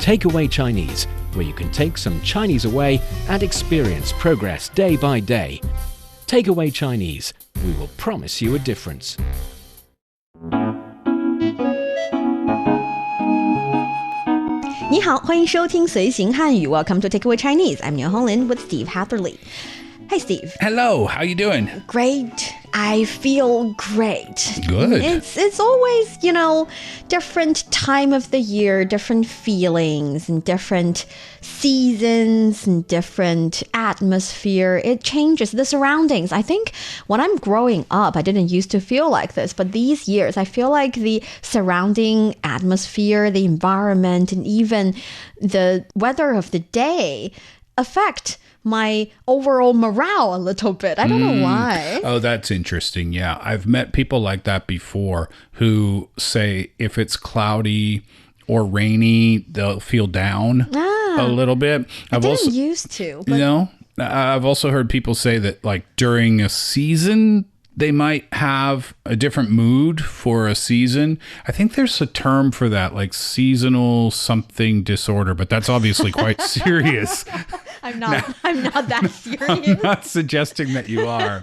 Takeaway Chinese, where you can take some Chinese away and experience progress day by day. Takeaway Chinese, we will promise you a difference. 你好，欢迎收听随行汉语 Welcome to Takeaway Chinese. I'm Niu Honglin with Steve Hatherley. Hey, Steve. Hello, how you doing? Great. I feel great. Good. It's always, different time of the year, different feelings and different seasons and different atmosphere. It changes the surroundings. I think when I'm growing up, I didn't used to feel like this, but these years, I feel like the surrounding atmosphere, the environment, and even the weather of the day affect my overall morale a little bit. I don't know why. Oh, that's interesting. Yeah, I've met people like that before who say if it's cloudy or rainy, they'll feel down a little bit. I didn't used to. But... I've also heard people say that like during a season, they might have a different mood for a season. I think there's a term for that, like seasonal something disorder, but that's obviously quite serious. I'm not that serious. I'm not suggesting that you are.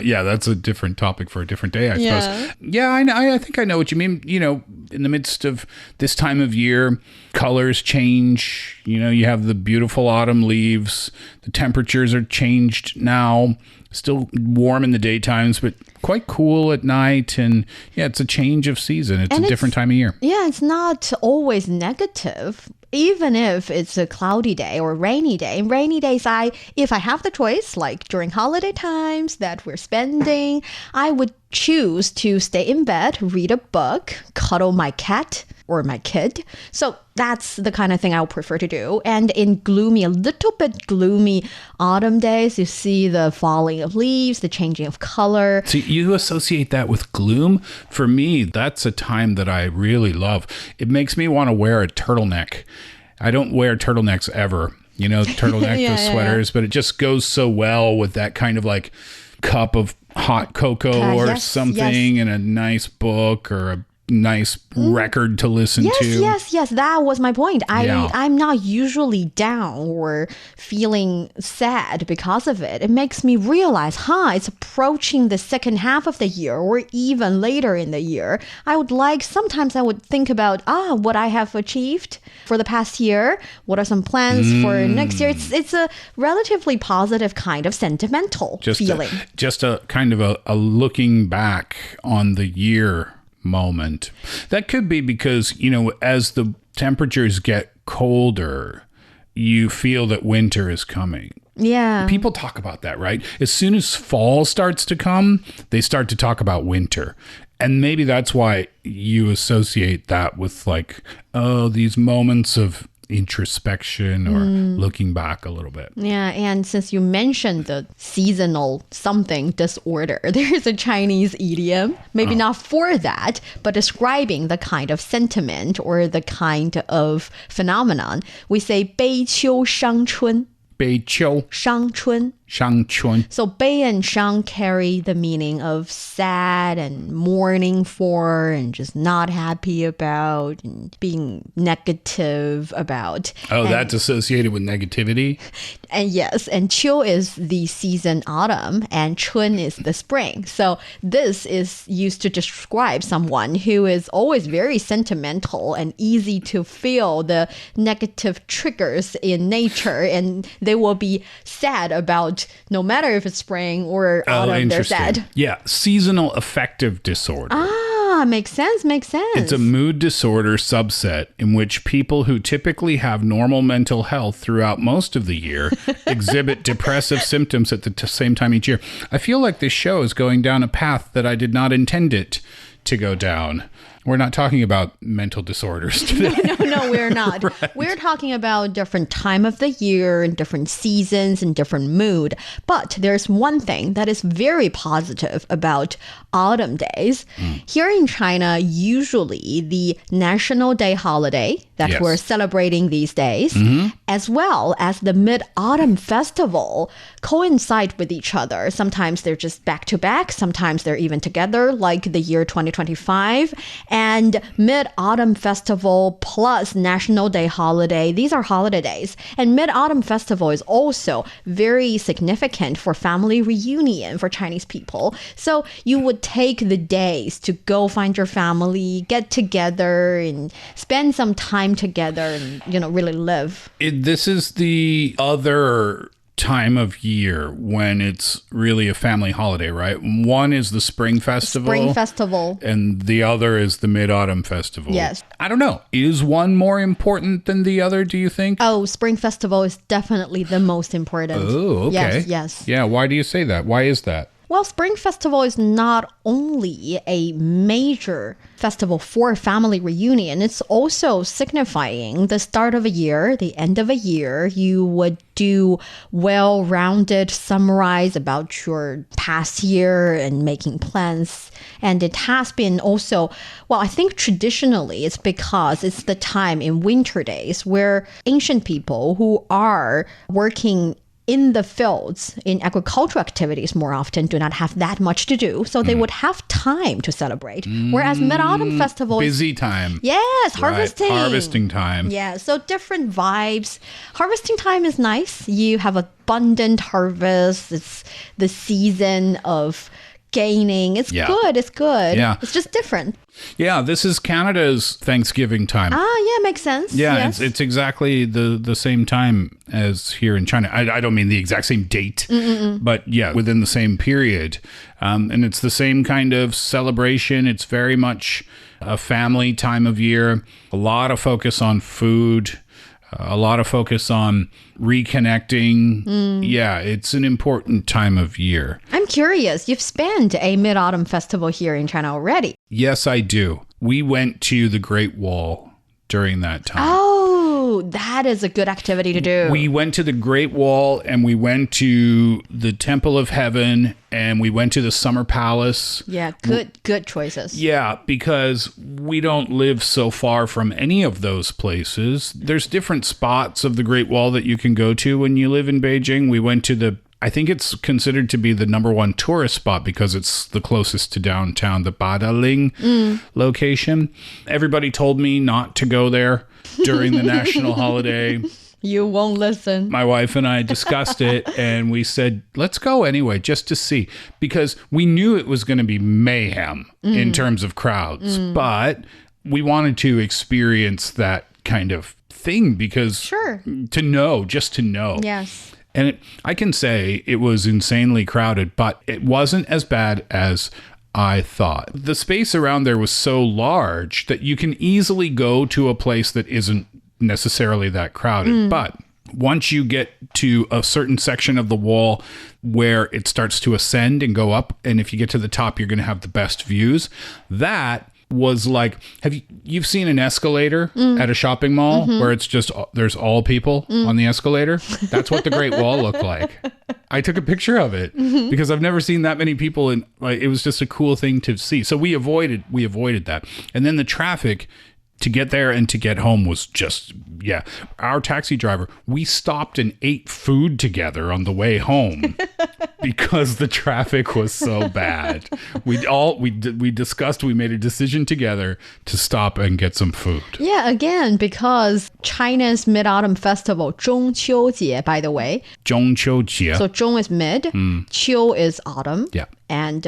Yeah, that's a different topic for a different day, I suppose. Yeah, I think I know what you mean. In the midst of this time of year, colors change. You have the beautiful autumn leaves. The temperatures are changed now. Still warm in the daytimes, but quite cool at night. And yeah, it's a change of season. It's a different time of year. Yeah, it's not always negative. Even if it's a cloudy day or rainy day. In rainy days, if I have the choice, like during holiday times that we're spending, I would choose to stay in bed, read a book, cuddle my cat or my kid. So that's the kind of thing I would prefer to do. And in a little bit gloomy autumn days, you see the falling of leaves, the changing of color. So you associate that with gloom? For me, that's a time that I really love. It makes me want to wear a turtleneck. I don't wear turtlenecks ever, turtleneck, sweaters, but it just goes so well with that kind of like cup of hot cocoa or something and a nice book or a nice record to listen to. Yes. That was my point. I'm not usually down or feeling sad because of it. It makes me realize, it's approaching the second half of the year or even later in the year. Sometimes I would think about, what I have achieved for the past year. What are some plans for next year? It's a relatively positive kind of sentimental feeling. Just a kind of a looking back on the year moment. That could be because, as the temperatures get colder, you feel that winter is coming. Yeah. People talk about that, right? As soon as fall starts to come, they start to talk about winter. And maybe that's why you associate that with these moments of introspection or looking back a little bit. Yeah, and since you mentioned the seasonal something disorder, there's a Chinese idiom, maybe not for that, but describing the kind of sentiment or the kind of phenomenon. We say 悲秋伤春. 悲秋伤春. 伤春. So 悲 and 伤 carry the meaning of sad and mourning for and just not happy about and being negative about. That's associated with negativity? And yes, and 秋 is the season autumn and 春 is the spring. So this is used to describe someone who is always very sentimental and easy to feel the negative triggers in nature, and they will be sad about no matter if it's spring or autumn, they're sad. Yeah, seasonal affective disorder. Makes sense. It's a mood disorder subset in which people who typically have normal mental health throughout most of the year exhibit depressive symptoms at the same time each year. I feel like this show is going down a path that I did not intend it to go down. We're not talking about mental disorders today. No, we're not. Right. We're talking about different time of the year and different seasons and different mood. But there's one thing that is very positive about autumn days. Here in China, usually the National Day holiday that we're celebrating these days, as well as the Mid-Autumn Festival, coincide with each other. Sometimes they're just back to back. Sometimes they're even together, like the year 2025. And Mid-Autumn Festival plus National Day holiday, these are holiday days. And Mid-Autumn Festival is also very significant for family reunion for Chinese people. So you would take the days to go find your family, get together and spend some time together and, really live. This is the other time of year when it's really a family holiday, right? One is the Spring Festival. And the other is the Mid-Autumn Festival. Yes. I don't know. Is one more important than the other, do you think? Oh, Spring Festival is definitely the most important. Oh, okay. Yes. Yeah, why do you say that? Why is that? Well, Spring Festival is not only a major festival for family reunion, it's also signifying the start of a year, the end of a year. You would do well-rounded summarize about your past year and making plans. And it has been also, well, I think traditionally it's because it's the time in winter days where ancient people who are working in the fields, in agricultural activities more often, do not have that much to do. So they would have time to celebrate. Whereas Mid-Autumn Festival busy time. Yes, harvesting. Right. Harvesting time. Yeah, so different vibes. Harvesting time is nice. You have abundant harvest. It's the season of gaining. It's good. It's good. Yeah. It's just different. Yeah, this is Canada's Thanksgiving time. Yeah, makes sense. Yeah, yes. it's exactly the same time as here in China. I don't mean the exact same date, but yeah, within the same period. And it's the same kind of celebration. It's very much a family time of year. A lot of focus on food. A lot of focus on reconnecting. Yeah, it's an important time of year. I'm curious. You've spent a Mid-Autumn Festival here in China already. Yes, I do. We went to the Great Wall during that time. Oh, that is a good activity to do. We went to the Great Wall and we went to the Temple of Heaven and we went to the Summer Palace. Yeah, good choices. Yeah, because we don't live so far from any of those places. There's different spots of the Great Wall that you can go to when you live in Beijing. We went to I think it's considered to be the #1 tourist spot because it's the closest to downtown, the Badaling location. Everybody told me not to go there during the national holiday. You won't listen. My wife and I discussed it and we said, let's go anyway, just to see, because we knew it was going to be mayhem in terms of crowds, but we wanted to experience that kind of thing because just to know. Yes. And I can say it was insanely crowded, but it wasn't as bad as I thought. The space around there was so large that you can easily go to a place that isn't necessarily that crowded. But once you get to a certain section of the wall where it starts to ascend and go up, and if you get to the top, you're going to have the best views. That was like, you've seen an escalator at a shopping mall where it's just, there's all people on the escalator? That's what the Great Wall looked like. I took a picture of it because I've never seen that many people, and like, it was just a cool thing to see. So we avoided that. And then the traffic to get there and to get home was just, our taxi driver, we stopped and ate food together on the way home because the traffic was so bad. We discussed, we made a decision together to stop and get some food. Yeah, again, because China's Mid-Autumn Festival, 中秋节, by the way. 中秋节. So 中 is mid, 秋 is autumn. Yeah. And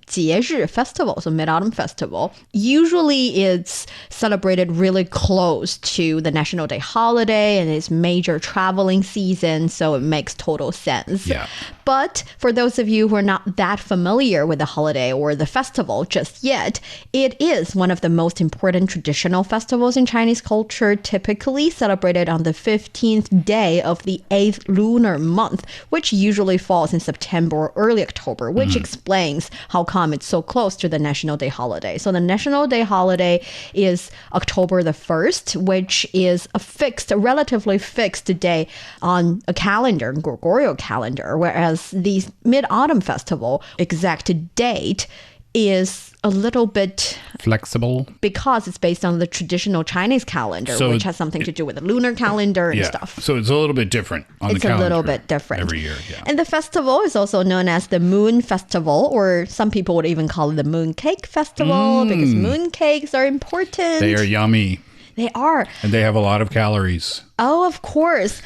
节日 festival, so Mid-Autumn Festival. Usually it's celebrated really close to the National Day holiday and it's major traveling season, so it makes total sense. Yeah. But for those of you who are not that familiar with the holiday or the festival just yet, it is one of the most important traditional festivals in Chinese culture, typically celebrated on the 15th day of the 8th lunar month, which usually falls in September or early October, which explains how come it's so close to the National Day holiday. So the National Day holiday is October the 1st, which is a relatively fixed day on a calendar, Gregorian calendar, whereas the Mid-Autumn Festival exact date is a little bit flexible because it's based on the traditional Chinese calendar, which has something to do with the lunar calendar and stuff. So it's a little bit different on the calendar. It's a little bit different. Every year, yeah. And the festival is also known as the Moon Festival, or some people would even call it the Mooncake Festival because mooncakes are important. They are yummy. They are. And they have a lot of calories. Oh, of course.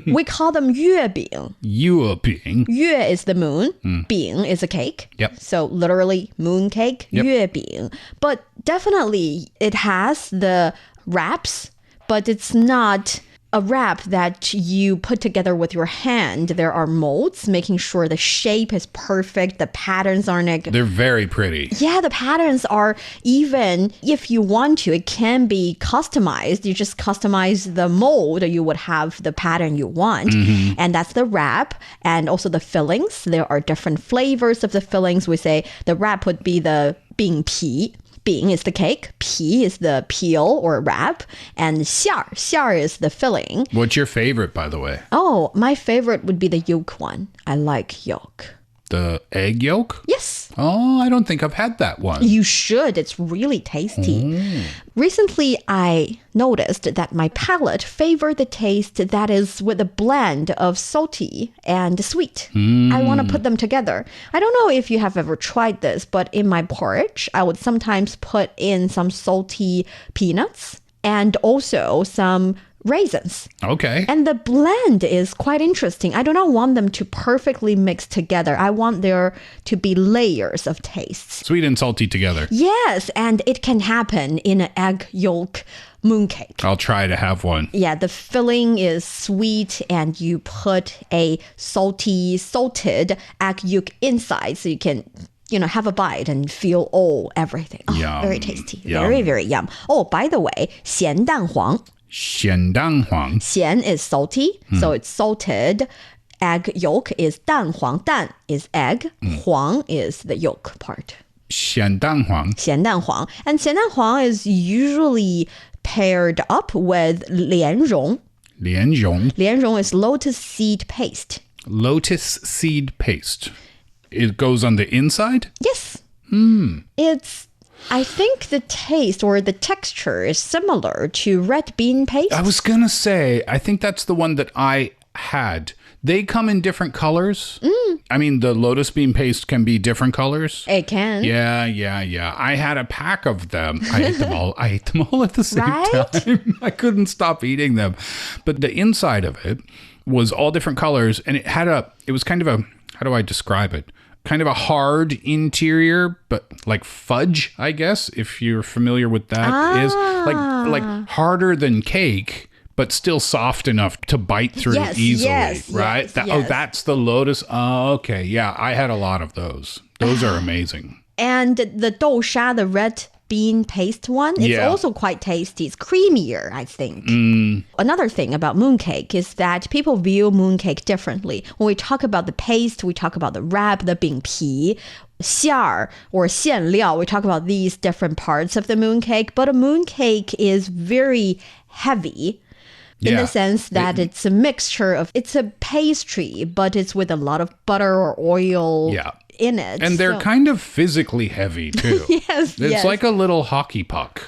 We call them 月饼. 月饼. 月 is the moon. 饼 is a cake. Yep. So literally moon cake. Yep. 月饼. But definitely it has the wraps, but it's not a wrap that you put together with your hand. There are molds, making sure the shape is perfect. The patterns are They're very pretty. Yeah, the patterns are, even if you want to, it can be customized. You just customize the mold, you would have the pattern you want. And that's the wrap. And also the fillings. There are different flavors of the fillings. We say the wrap would be the 饼皮. 饼 is the cake, 皮 is the peel or wrap, and 馅儿 is the filling. What's your favorite, by the way? Oh, my favorite would be the yolk one. I like yolk. The egg yolk? Yes. Oh, I don't think I've had that one. You should. It's really tasty. Recently, I noticed that my palate favored the taste that is with a blend of salty and sweet. I want to put them together. I don't know if you have ever tried this, but in my porridge, I would sometimes put in some salty peanuts and also some raisins. Okay. And the blend is quite interesting. I do not want them to perfectly mix together. I want there to be layers of tastes. Sweet and salty together. Yes, and it can happen in an egg yolk mooncake. I'll try to have one. Yeah, the filling is sweet and you put a salted egg yolk inside so you can have a bite and feel everything. Oh, yum. Very tasty. Yum. Very, very yum. Oh, by the way, 咸蛋黄. 咸蛋黄. 咸 is salty, so it's salted. Egg yolk is 蛋黄. 蛋 is egg. 黄 is the yolk part. 咸蛋黄. 咸蛋黄. And 咸蛋黄 is usually paired up with 莲蓉. 莲蓉. 莲蓉 is lotus seed paste. Lotus seed paste. It goes on the inside? Yes. I think the taste or the texture is similar to red bean paste. I was going to say, I think that's the one that I had. They come in different colors. I mean, the lotus bean paste can be different colors. It can. Yeah. I had a pack of them. I ate them all at the same time. I couldn't stop eating them. But the inside of it was all different colors. And it was kind of a, how do I describe it? Kind of a hard interior, but like fudge, I guess, if you're familiar with that, is like harder than cake, but still soft enough to bite through easily, right? That's the lotus. Oh, okay. Yeah, I had a lot of those. Those are amazing. And the 豆沙, the red bean paste one, it's also quite tasty. It's creamier, I think. Another thing about mooncake is that people view mooncake differently. When we talk about the paste, we talk about the wrap, the 饼皮, 馅儿 or 馅料, we talk about these different parts of the mooncake. But a mooncake is very heavy. In the sense that it's a mixture of, it's a pastry, but it's with a lot of butter or oil in it. And they're kind of physically heavy too. It's like a little hockey puck,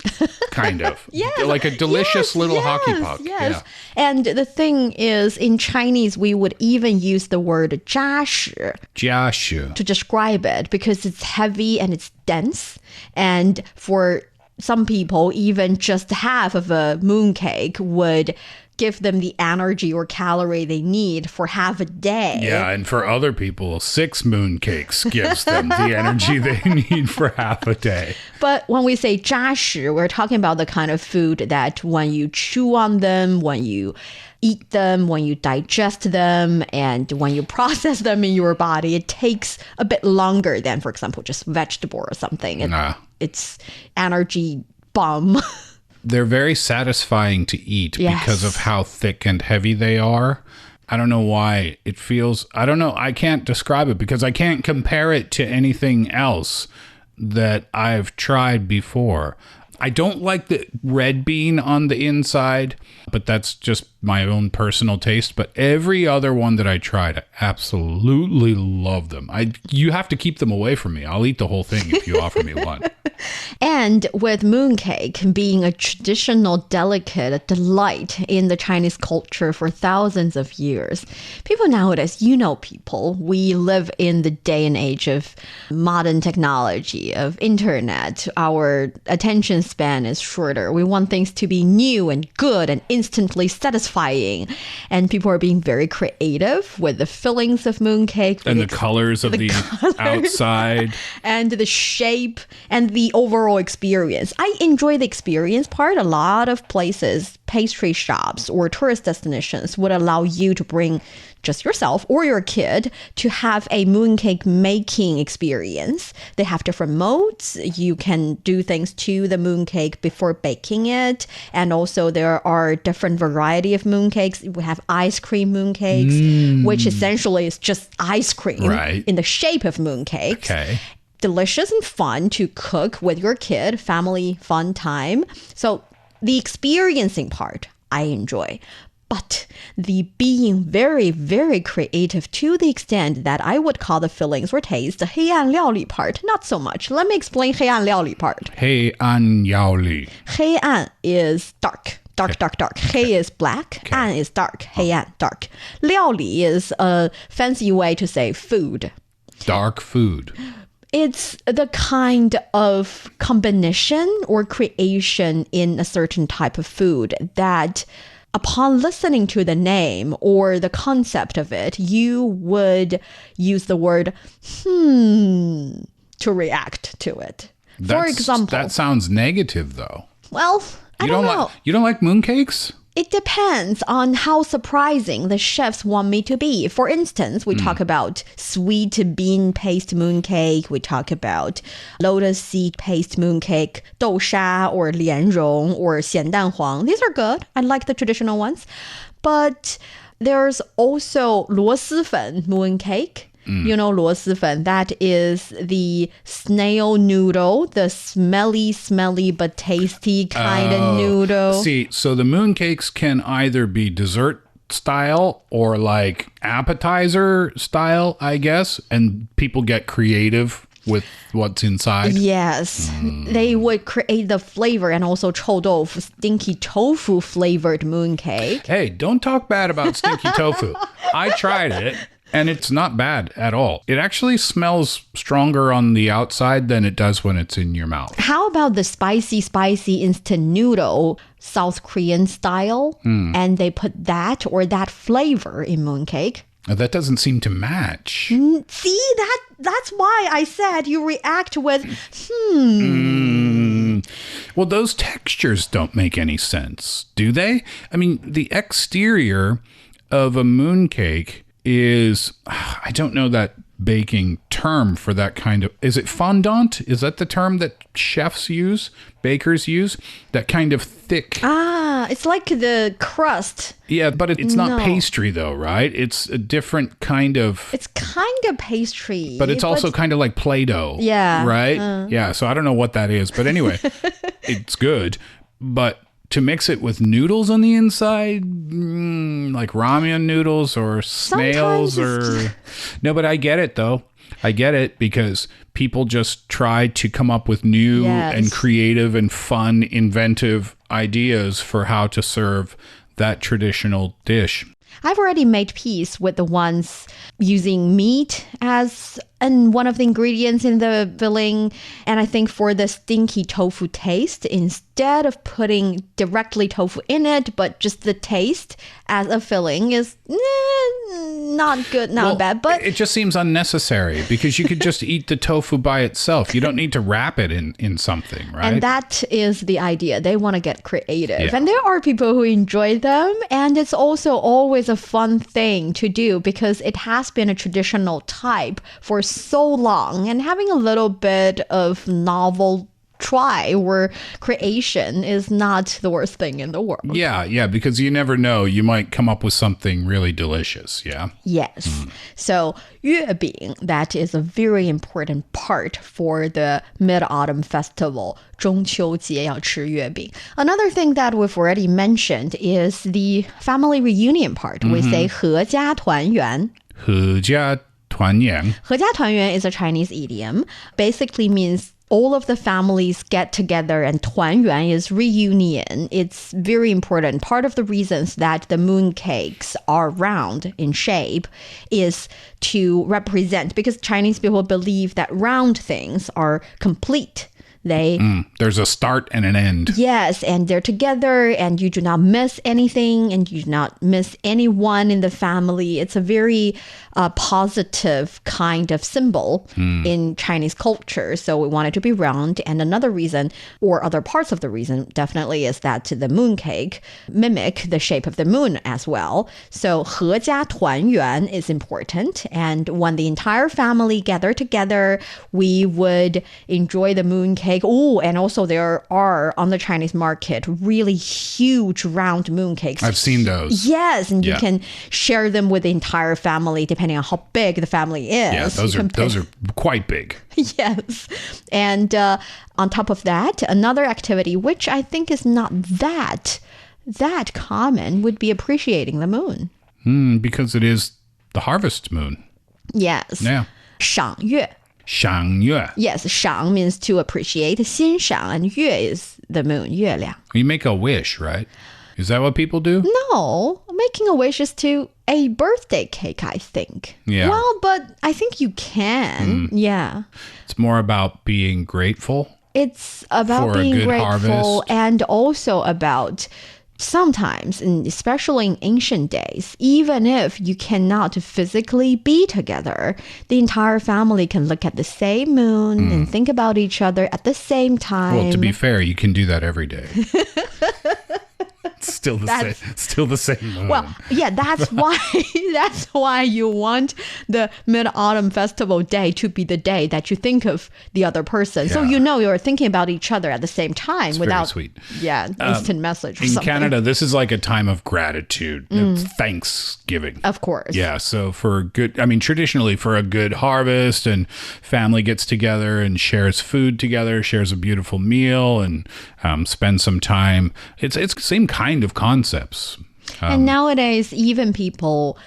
kind of. Like a delicious little hockey puck. Yeah. And the thing is, in Chinese, we would even use the word 扎实 to describe it because it's heavy and it's dense. And for some people, even just half of a mooncake would give them the energy or calorie they need for half a day. Yeah, and for other people, 6 mooncakes gives them the energy they need for half a day. But when we say 扎实, we're talking about the kind of food that when you chew on them, when you eat them, when you digest them, and when you process them in your body, it takes a bit longer than, for example, just vegetable or something. It's energy bomb. They're very satisfying to eat because of how thick and heavy they are. I don't know why it feels, I don't know. I can't describe it because I can't compare it to anything else that I've tried before. I don't like the red bean on the inside, but that's just my own personal taste. But every other one that I tried, I absolutely love them. You have to keep them away from me. I'll eat the whole thing if you offer me one. And with mooncake being a traditional delicate delight in the Chinese culture for thousands of years, people nowadays, people, we live in the day and age of modern technology, of internet. Our attention span is shorter. We want things to be new and good and instantly satisfying. And people are being very creative with the fillings of mooncake. And the colors of the outside. And the shape and the overall experience. I enjoy the experience part. A lot of places, pastry shops or tourist destinations would allow you to bring just yourself or your kid to have a mooncake making experience. They have different modes. You can do things to the mooncake before baking it. And also there are different variety of mooncakes. We have ice cream mooncakes, which essentially is just ice cream in the shape of mooncakes. Okay. Delicious and fun to cook with your kid, family fun time. So the experiencing part, I enjoy. But the being very, very creative to the extent that I would call the fillings or taste, the 黑暗料理 part, not so much. Let me explain 黑暗料理 part. 黑暗料理. 黑暗 is dark. Dark. 黑 is black. 暗 is dark. 黑暗 dark. 料理 is a fancy way to say food. Dark food. It's the kind of combination or creation in a certain type of food that upon listening to the name or the concept of it, you would use the word to react to it. For example, that sounds negative though. Well, I don't know. You don't like mooncakes? It depends on how surprising the chefs want me to be. For instance, we talk about sweet bean paste mooncake. We talk about lotus seed paste mooncake, 豆沙 or 莲蓉 or 咸蛋黄. These are good. I like the traditional ones. But there's also 螺蛳粉 mooncake. You know 螺蛳粉, that is the snail noodle, the smelly but tasty kind of noodle. See, so the mooncakes can either be dessert style or like appetizer style, I guess, and people get creative with what's inside. Yes, they would create the flavor and also 臭豆腐, stinky tofu flavored mooncake. Hey, don't talk bad about stinky tofu. I tried it. And it's not bad at all. It actually smells stronger on the outside than it does when it's in your mouth. How about the spicy instant noodle, South Korean style? And they put that or that flavor in mooncake. That doesn't seem to match. See, that's why I said you react with, Well, those textures don't make any sense, do they? I mean, the exterior of a mooncake is, I don't know that baking term for that kind of, is it fondant? Is that the term that chefs use, bakers use? That kind of thick. It's like the crust. Yeah, but it's not pastry though, right? It's a different kind of. It's kind of pastry. But it's also kind of like Play-Doh. Yeah. Right? Yeah, so I don't know what that is. But anyway, it's good. But to mix it with noodles on the inside, like ramen noodles or snails or... No, but I get it, though. I get it because people just try to come up with new and creative and fun, inventive ideas for how to serve that traditional dish. I've already made peace with the ones using meat as one of the ingredients in the filling. And I think for the stinky tofu taste, instead of putting directly tofu in it, but just the taste as a filling is not good, not bad. But it just seems unnecessary because you could just eat the tofu by itself. You don't need to wrap it in something, right? And that is the idea. They want to get creative. And there are people who enjoy them. And it's also always a fun thing to do because it has been a traditional type for so long. And having a little bit of novel try or creation is not the worst thing in the world. Yeah, because you never know. You might come up with something really delicious, yeah? Yes. So 月饼, that is a very important part for the Mid-Autumn Festival. 中秋节要吃月饼. Another thing that we've already mentioned is the family reunion part. We say 合家团圆. 合家团圆. 合家团圆 is a Chinese idiom. Basically means all of the families get together, and 团圆 is reunion. It's very important. Part of the reasons that the mooncakes are round in shape is to represent, because Chinese people believe that round things are complete. There's a start and an end. Yes, and they're together, and you do not miss anything, and you do not miss anyone in the family. It's a very positive kind of symbol in Chinese culture. So we want it to be round. And another reason, or other parts of the reason, definitely is that the mooncake mimic the shape of the moon as well. So 合家团圆 is important. And when the entire family gather together, we would enjoy the mooncake. Oh, and also there are on the Chinese market really huge round mooncakes. I've seen those. Yes, and you can share them with the entire family depending on how big the family is. Yeah, those are quite big. Yes. And on top of that, another activity which I think is not that common would be appreciating the moon. Because it is the harvest moon. Yes. Yeah. 赏月. 赏月. Yes, 赏 means to appreciate. 欣赏, and 月 is the moon, 月亮. You make a wish, right? Is that what people do? No, making a wish is to a birthday cake, I think. Yeah. Well, but I think you can. Yeah. It's more about being grateful. It's about for being a good grateful harvest. And also about sometimes, and especially in ancient days, even if you cannot physically be together, the entire family can look at the same moon and think about each other at the same time. Well, to be fair, you can do that every day. Still the same moon. Well, yeah, that's why you want the Mid-Autumn Festival day to be the day that you think of the other person. So Yeah. you're thinking about each other at the same time It's without very sweet. Yeah, instant message or In something. Canada, this is like a time of gratitude, of Thanksgiving. Of course. Yeah, so traditionally for a good harvest, and family gets together and shares food together, shares a beautiful meal, and spends some time. It's the same kind of concepts. And nowadays, even people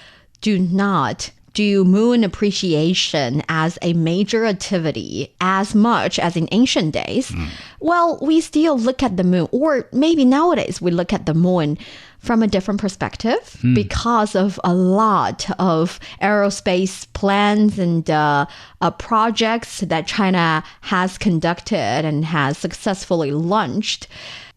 do not do moon appreciation as a major activity as much as in ancient days. Well, we still look at the moon, or maybe nowadays we look at the moon from a different perspective because of a lot of aerospace plans and projects that China has conducted and has successfully launched.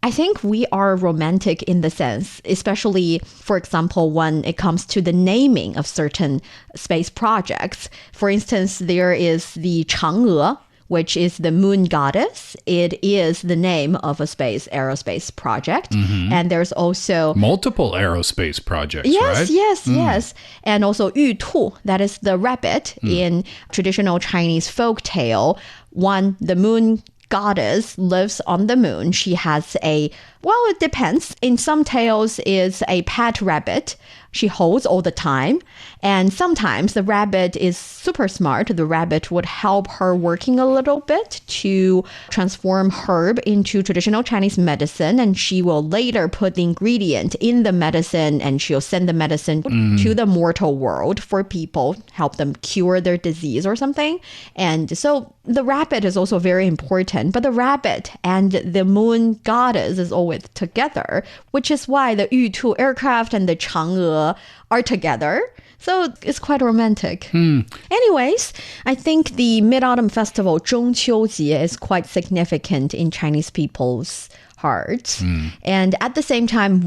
I think we are romantic in the sense, especially, for example, when it comes to the naming of certain space projects. For instance, there is the Chang'e, which is the moon goddess. It is the name of a aerospace project. And there's also multiple aerospace projects, right? Yes. And also 玉兔, that is the rabbit in traditional Chinese folk tale. The moon goddess lives on the moon. She has it depends. In some tales, is a pet rabbit she holds all the time. And sometimes the rabbit is super smart. The rabbit would help her working a little bit to transform herb into traditional Chinese medicine. And she will later put the ingredient in the medicine, and she'll send the medicine to the mortal world for people, help them cure their disease or something. And so the rabbit is also very important. But the rabbit and the moon goddess is always together, which is why the Yutu aircraft and the Chang'e are together. So it's quite romantic. Anyways, I think the Mid-Autumn Festival, 中秋节, is quite significant in Chinese people's hearts. And at the same time,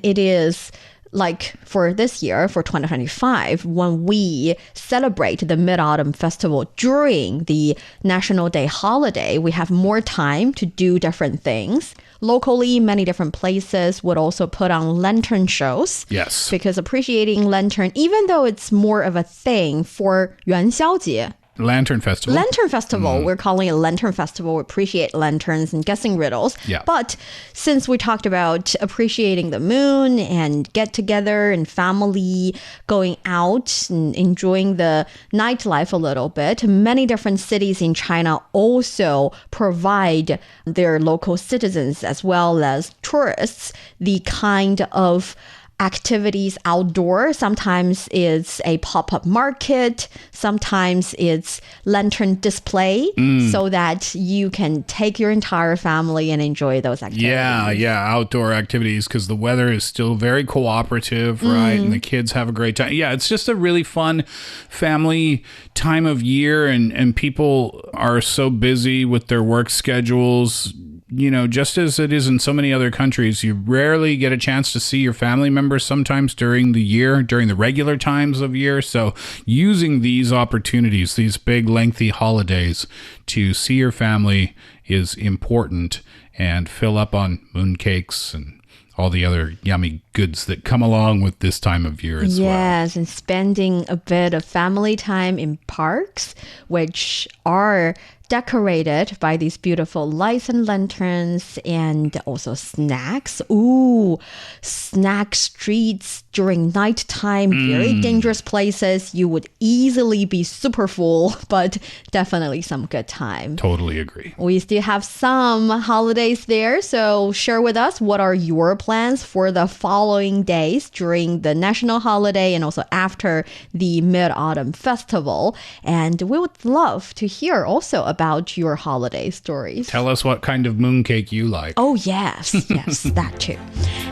it is like for this year, for 2025, when we celebrate the Mid-Autumn Festival during the National Day holiday, we have more time to do different things. Locally, many different places would also put on lantern shows. Yes. Because appreciating lantern, even though it's more of a thing for 元宵节, Lantern Festival. Lantern Festival. We're calling it Lantern Festival. We appreciate lanterns and guessing riddles. Yeah. But since we talked about appreciating the moon and get together and family going out and enjoying the nightlife a little bit, many different cities in China also provide their local citizens as well as tourists the kind of activities outdoor. Sometimes it's a pop-up market. Sometimes it's lantern display so that you can take your entire family and enjoy those activities. Yeah, outdoor activities because the weather is still very cooperative, right? And the kids have a great time. Yeah, it's just a really fun family time of year, and people are so busy with their work schedules. You know, just as it is in so many other countries, you rarely get a chance to see your family members sometimes during the year, during the regular times of year. So using these opportunities, these big lengthy holidays to see your family is important, and fill up on mooncakes and all the other yummy goods that come along with this time of year as well. Yes, and spending a bit of family time in parks, which are decorated by these beautiful lights and lanterns, and also snacks. Ooh, snack streets during nighttime, very dangerous places. You would easily be super full, but definitely some good time. Totally agree. We still have some holidays there, so share with us what are your plans for the following days during the national holiday and also after the Mid-Autumn Festival. And we would love to hear also about your holiday stories. Tell us what kind of mooncake you like. Oh, yes, that too.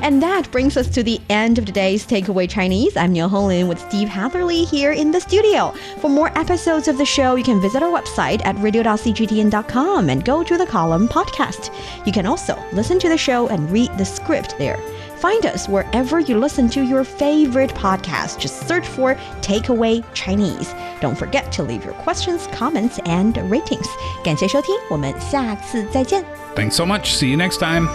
And that brings us to the end of today's Takeaway Chinese. I'm Niu Honglin with Steve Hatherley here in the studio. For more episodes of the show, you can visit our website at radio.cgtn.com and go to the column podcast. You can also listen to the show and read the script there. Find us wherever you listen to your favorite podcast. Just search for Takeaway Chinese. Don't forget to leave your questions, comments, and ratings. 感谢收听，我们下次再见。 Thanks so much. See you next time.